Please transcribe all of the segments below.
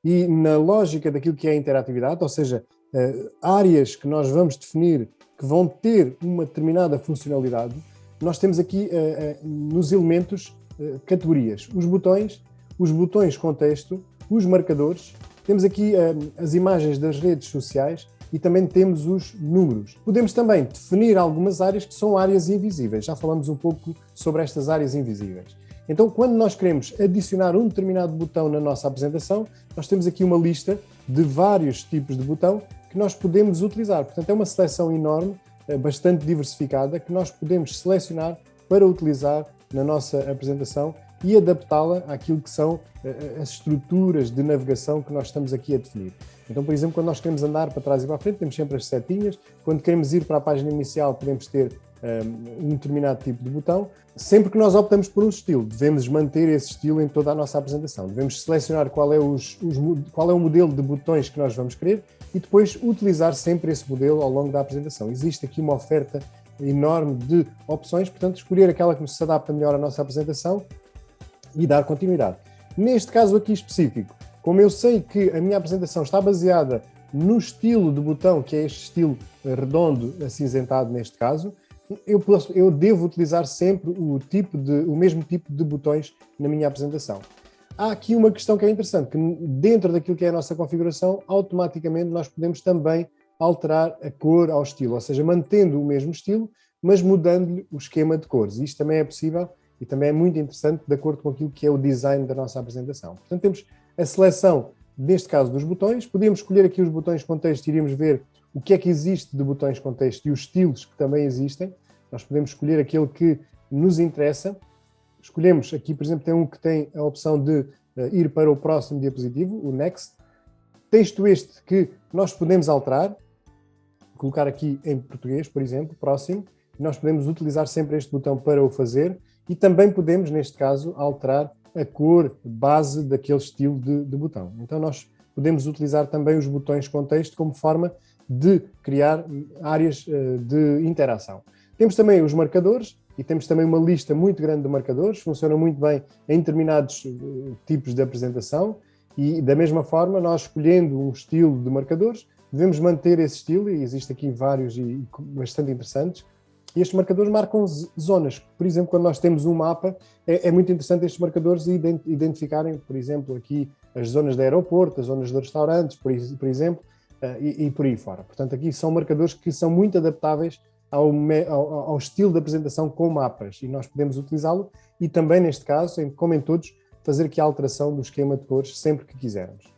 E na lógica daquilo que é a interatividade, ou seja, áreas que nós vamos definir que vão ter uma determinada funcionalidade, nós temos aqui nos elementos categorias. Os botões com texto, os marcadores, temos aqui as imagens das redes sociais e também temos os números. Podemos também definir algumas áreas que são áreas invisíveis. Já falamos um pouco sobre estas áreas invisíveis. Então, quando nós queremos adicionar um determinado botão na nossa apresentação, nós temos aqui uma lista de vários tipos de botão que nós podemos utilizar. Portanto, é uma seleção enorme, bastante diversificada, que nós podemos selecionar para utilizar na nossa apresentação e adaptá-la àquilo que são as estruturas de navegação que nós estamos aqui a definir. Então, por exemplo, quando nós queremos andar para trás e para a frente, temos sempre as setinhas. Quando queremos ir para a página inicial, podemos ter um determinado tipo de botão. Sempre que nós optamos por um estilo, devemos manter esse estilo em toda a nossa apresentação. Devemos selecionar qual é o modelo de botões que nós vamos querer e depois utilizar sempre esse modelo ao longo da apresentação. Existe aqui uma oferta enorme de opções, portanto, escolher aquela que se adapta melhor à nossa apresentação e dar continuidade. Neste caso aqui específico, como eu sei que a minha apresentação está baseada no estilo de botão, que é este estilo redondo, acinzentado neste caso, eu devo utilizar sempre o mesmo tipo de botões na minha apresentação. Há aqui uma questão que é interessante, que dentro daquilo que é a nossa configuração, automaticamente nós podemos também alterar a cor ao estilo, ou seja, mantendo o mesmo estilo, mas mudando-lhe o esquema de cores. Isto também é possível e também é muito interessante de acordo com aquilo que é o design da nossa apresentação. Portanto, temos a seleção, neste caso, dos botões. Podíamos escolher aqui os botões com texto e iríamos ver o que é que existe de botões com texto e os estilos que também existem. Nós podemos escolher aquele que nos interessa. Escolhemos aqui, por exemplo, tem um que tem a opção de ir para o próximo diapositivo, o Next. Texto este que nós podemos alterar, colocar aqui em português, por exemplo, próximo. Nós podemos utilizar sempre este botão para o fazer e também podemos, neste caso, alterar a cor base daquele estilo de botão. Então nós podemos utilizar também os botões com texto como forma de criar áreas de interação. Temos também os marcadores e temos também uma lista muito grande de marcadores, funcionam muito bem em determinados tipos de apresentação e da mesma forma nós escolhendo um estilo de marcadores devemos manter esse estilo e existe aqui vários e bastante interessantes. E estes marcadores marcam zonas. Por exemplo, quando nós temos um mapa, é muito interessante estes marcadores identificarem, por exemplo, aqui as zonas de aeroporto, as zonas de restaurantes, por exemplo, e por aí fora. Portanto, aqui são marcadores que são muito adaptáveis ao estilo de apresentação com mapas e nós podemos utilizá-lo e também, neste caso, como em todos, fazer aqui a alteração do esquema de cores sempre que quisermos.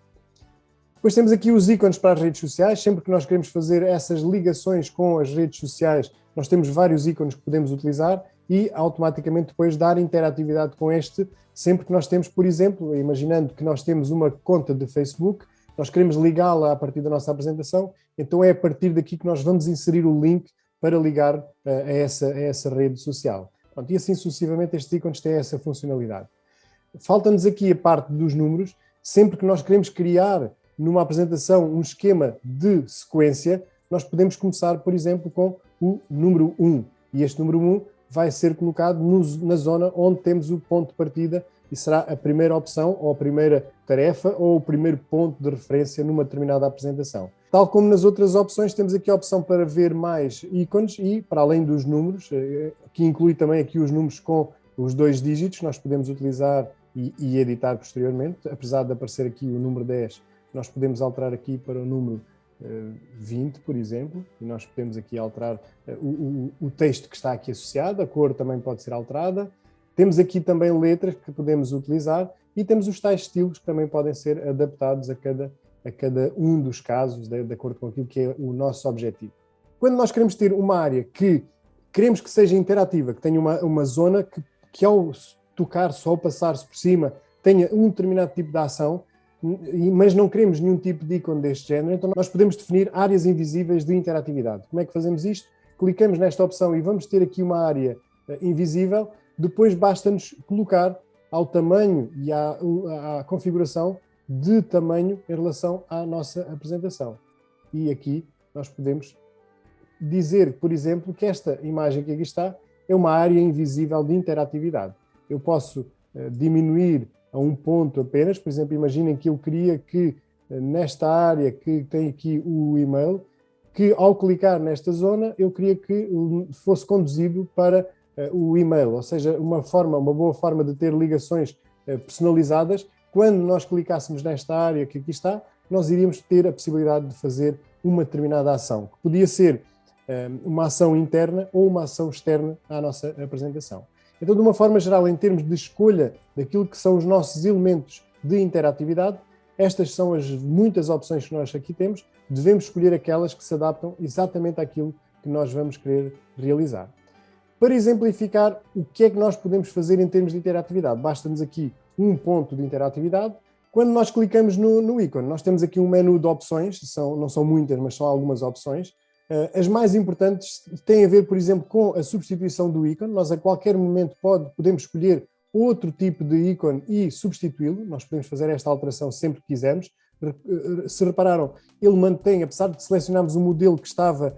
Depois temos aqui os ícones para as redes sociais. Sempre que nós queremos fazer essas ligações com as redes sociais, nós temos vários ícones que podemos utilizar e automaticamente depois dar interatividade com este, sempre que nós temos, por exemplo, imaginando que nós temos uma conta de Facebook, nós queremos ligá-la a partir da nossa apresentação, então é a partir daqui que nós vamos inserir o link para ligar a essa rede social. Pronto, e assim sucessivamente estes ícones têm essa funcionalidade. Falta-nos aqui a parte dos números. Sempre que nós queremos criar numa apresentação um esquema de sequência, nós podemos começar, por exemplo, com o número 1. E este número 1 vai ser colocado na zona onde temos o ponto de partida e será a primeira opção, ou a primeira tarefa, ou o primeiro ponto de referência numa determinada apresentação. Tal como nas outras opções, temos aqui a opção para ver mais ícones e, para além dos números, que inclui também aqui os números com os 2 dígitos, nós podemos utilizar e editar posteriormente, apesar de aparecer aqui o número 10, nós podemos alterar aqui para o número 20, por exemplo, e nós podemos aqui alterar o texto que está aqui associado, a cor também pode ser alterada. Temos aqui também letras que podemos utilizar e temos os tais estilos que também podem ser adaptados a cada um dos casos, de acordo com aquilo que é o nosso objetivo. Quando nós queremos ter uma área que queremos que seja interativa, que tenha uma zona que ao tocar-se ou passar-se por cima tenha um determinado tipo de ação, mas não queremos nenhum tipo de ícone deste género, então nós podemos definir áreas invisíveis de interatividade. Como é que fazemos isto? Clicamos nesta opção e vamos ter aqui uma área invisível, depois basta-nos colocar ao tamanho e à configuração de tamanho em relação à nossa apresentação. E aqui nós podemos dizer, por exemplo, que esta imagem que aqui está é uma área invisível de interatividade. Eu posso diminuir a um ponto apenas. Por exemplo, imaginem que eu queria que nesta área que tem aqui o e-mail, que ao clicar nesta zona, eu queria que fosse conduzido para o e-mail, ou seja, uma boa forma de ter ligações personalizadas. Quando nós clicássemos nesta área que aqui está, nós iríamos ter a possibilidade de fazer uma determinada ação, que podia ser uma ação interna ou uma ação externa à nossa apresentação. Então, de uma forma geral, em termos de escolha daquilo que são os nossos elementos de interatividade, estas são as muitas opções que nós aqui temos, devemos escolher aquelas que se adaptam exatamente àquilo que nós vamos querer realizar. Para exemplificar o que é que nós podemos fazer em termos de interatividade, basta-nos aqui um ponto de interatividade. Quando nós clicamos no ícone, nós temos aqui um menu de opções, não são muitas, mas são algumas opções. As mais importantes têm a ver, por exemplo, com a substituição do ícone. Nós a qualquer momento podemos escolher outro tipo de ícone e substituí-lo. Nós podemos fazer esta alteração sempre que quisermos. Se repararam, ele mantém, apesar de selecionarmos o modelo que estava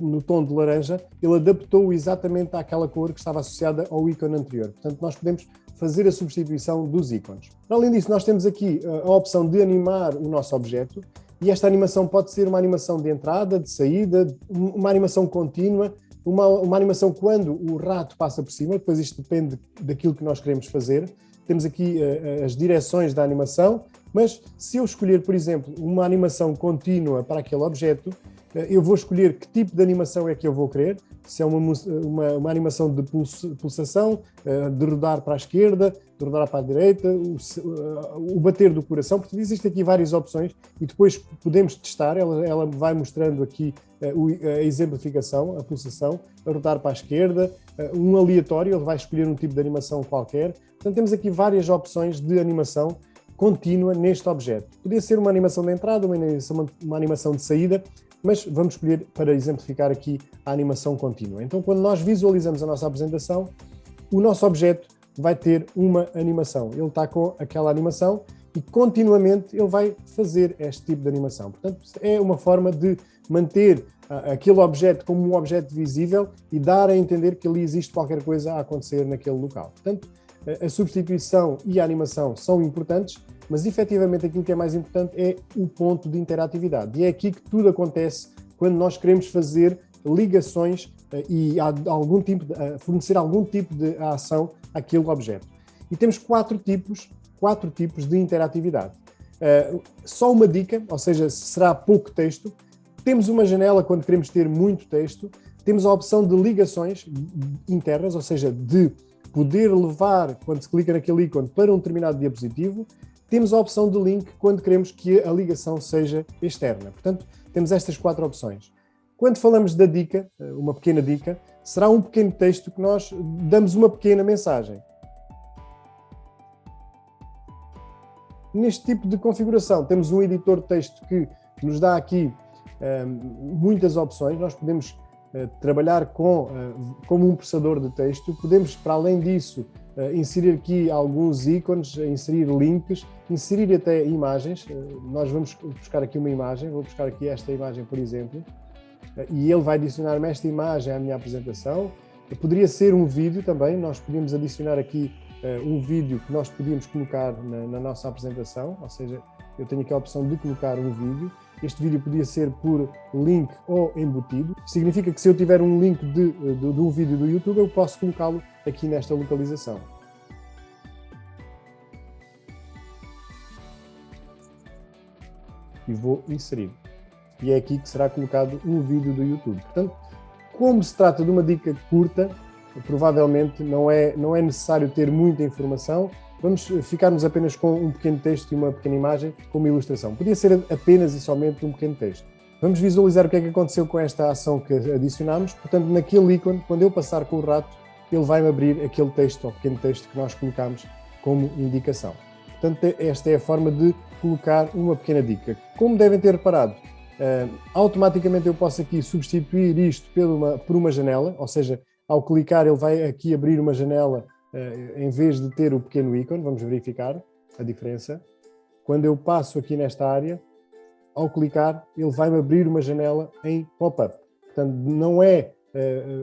no tom de laranja, ele adaptou exatamente àquela cor que estava associada ao ícone anterior. Portanto, nós podemos fazer a substituição dos ícones. Além disso, nós temos aqui a opção de animar o nosso objeto, e esta animação pode ser uma animação de entrada, de saída, uma animação contínua, uma animação quando o rato passa por cima. Depois isto depende daquilo que nós queremos fazer. Temos aqui as direções da animação, mas se eu escolher, por exemplo, uma animação contínua para aquele objeto, eu vou escolher que tipo de animação é que eu vou querer, se é uma animação de pulsação, de rodar para a esquerda, de rodar para a direita, o bater do coração. Portanto, existem aqui várias opções e depois podemos testar. Ela vai mostrando aqui a exemplificação, a pulsação, a rodar para a esquerda, um aleatório, ele vai escolher um tipo de animação qualquer. Portanto, temos aqui várias opções de animação contínua neste objeto. Podia ser uma animação de entrada, uma animação de saída, mas vamos escolher para exemplificar aqui a animação contínua. Então, quando nós visualizamos a nossa apresentação, o nosso objeto vai ter uma animação. Ele está com aquela animação e continuamente ele vai fazer este tipo de animação. Portanto, é uma forma de manter aquele objeto como um objeto visível e dar a entender que ali existe qualquer coisa a acontecer naquele local. Portanto, a substituição e a animação são importantes, mas efetivamente aquilo que é mais importante é o ponto de interatividade. E é aqui que tudo acontece quando nós queremos fazer ligações e fornecer algum tipo de ação àquele objeto. E temos quatro tipos de interatividade. Só uma dica, ou seja, será pouco texto. Temos uma janela quando queremos ter muito texto. Temos a opção de ligações internas, ou seja, de poder levar, quando se clica naquele ícone, para um determinado diapositivo. Temos a opção de link quando queremos que a ligação seja externa. Portanto, temos estas quatro opções. Quando falamos da dica, uma pequena dica, será um pequeno texto que nós damos uma pequena mensagem. Neste tipo de configuração, temos um editor de texto que nos dá aqui muitas opções. Nós podemos trabalhar como um processador de texto. Podemos, para além disso, inserir aqui alguns ícones, inserir links, inserir até imagens. Nós vamos buscar aqui uma imagem, vou buscar aqui esta imagem, por exemplo, e ele vai adicionar-me esta imagem à minha apresentação. Poderia ser um vídeo também, nós podíamos adicionar aqui um vídeo que nós podíamos colocar na nossa apresentação, ou seja, eu tenho aqui a opção de colocar um vídeo. Este vídeo podia ser por link ou embutido. Significa que se eu tiver um link de um vídeo do YouTube, eu posso colocá-lo aqui nesta localização. E vou inserir. E é aqui que será colocado um vídeo do YouTube. Portanto, como se trata de uma dica curta, provavelmente não é necessário ter muita informação. Vamos ficarmos apenas com um pequeno texto e uma pequena imagem como ilustração. Podia ser apenas e somente um pequeno texto. Vamos visualizar o que é que aconteceu com esta ação que adicionamos. Portanto, naquele ícone, quando eu passar com o rato, ele vai-me abrir aquele texto, ou pequeno texto que nós colocamos como indicação. Portanto, esta é a forma de colocar uma pequena dica. Como devem ter reparado, automaticamente eu posso aqui substituir isto por uma janela, ou seja, ao clicar ele vai aqui abrir uma janela em vez de ter o pequeno ícone. Vamos verificar a diferença. Quando eu passo aqui nesta área, ao clicar, ele vai-me abrir uma janela em pop-up. Portanto, não é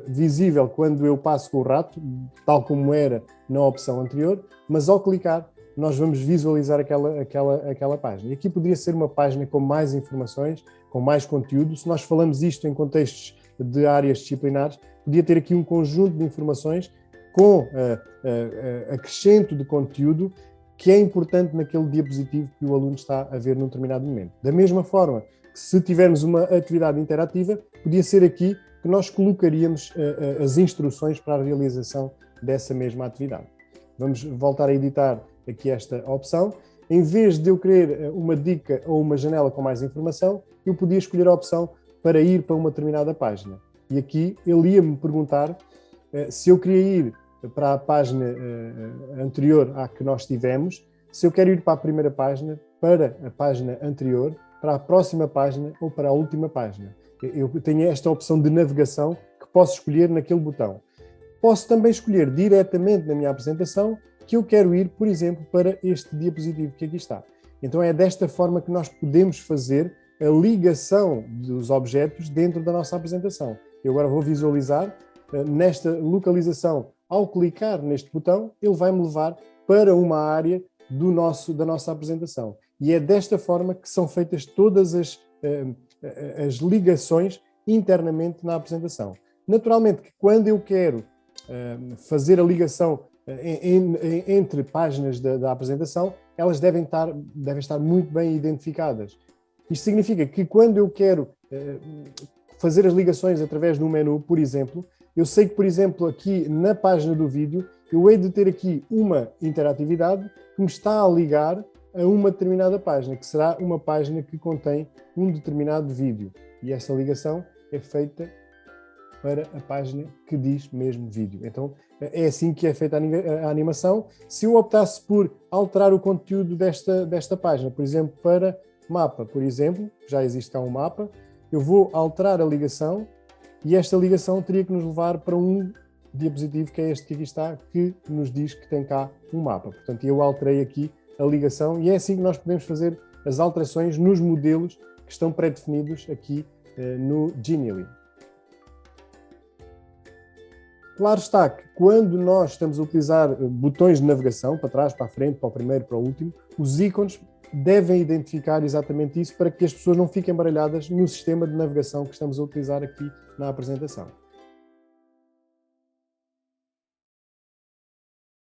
visível quando eu passo com o rato, tal como era na opção anterior, mas ao clicar, nós vamos visualizar aquela página. E aqui poderia ser uma página com mais informações, com mais conteúdo. Se nós falamos isto em contextos de áreas disciplinares, podia ter aqui um conjunto de informações com acrescento de conteúdo que é importante naquele diapositivo que o aluno está a ver num determinado momento. Da mesma forma que se tivermos uma atividade interativa, podia ser aqui que nós colocaríamos as instruções para a realização dessa mesma atividade. Vamos voltar a editar aqui esta opção. Em vez de eu querer uma dica ou uma janela com mais informação, eu podia escolher a opção para ir para uma determinada página. E aqui ele ia-me perguntar se eu queria ir para a página anterior à que nós tivemos, se eu quero ir para a primeira página, para a página anterior, para a próxima página ou para a última página. Eu tenho esta opção de navegação que posso escolher naquele botão. Posso também escolher diretamente na minha apresentação que eu quero ir, por exemplo, para este diapositivo que aqui está. Então é desta forma que nós podemos fazer a ligação dos objetos dentro da nossa apresentação. Eu agora vou visualizar nesta localização. Ao clicar neste botão, ele vai me levar para uma área da nossa apresentação. E é desta forma que são feitas todas as ligações internamente na apresentação. Naturalmente que quando eu quero fazer a ligação entre páginas da apresentação, elas devem estar muito bem identificadas. Isto significa que quando eu quero fazer as ligações através de um menu, por exemplo, eu sei que, por exemplo, aqui na página do vídeo, eu hei de ter aqui uma interatividade que me está a ligar a uma determinada página, que será uma página que contém um determinado vídeo. E essa ligação é feita para a página que diz mesmo vídeo. Então, é assim que é feita a animação. Se eu optasse por alterar o conteúdo desta página, por exemplo, para mapa, por exemplo, já existe cá um mapa, eu vou alterar a ligação e esta ligação teria que nos levar para um diapositivo, que é este que aqui está, que nos diz que tem cá um mapa. Portanto, eu alterei aqui a ligação e é assim que nós podemos fazer as alterações nos modelos que estão pré-definidos aqui no Genially. Claro está que quando nós estamos a utilizar botões de navegação, para trás, para a frente, para o primeiro, para o último, os ícones devem identificar exatamente isso para que as pessoas não fiquem baralhadas no sistema de navegação que estamos a utilizar aqui na apresentação.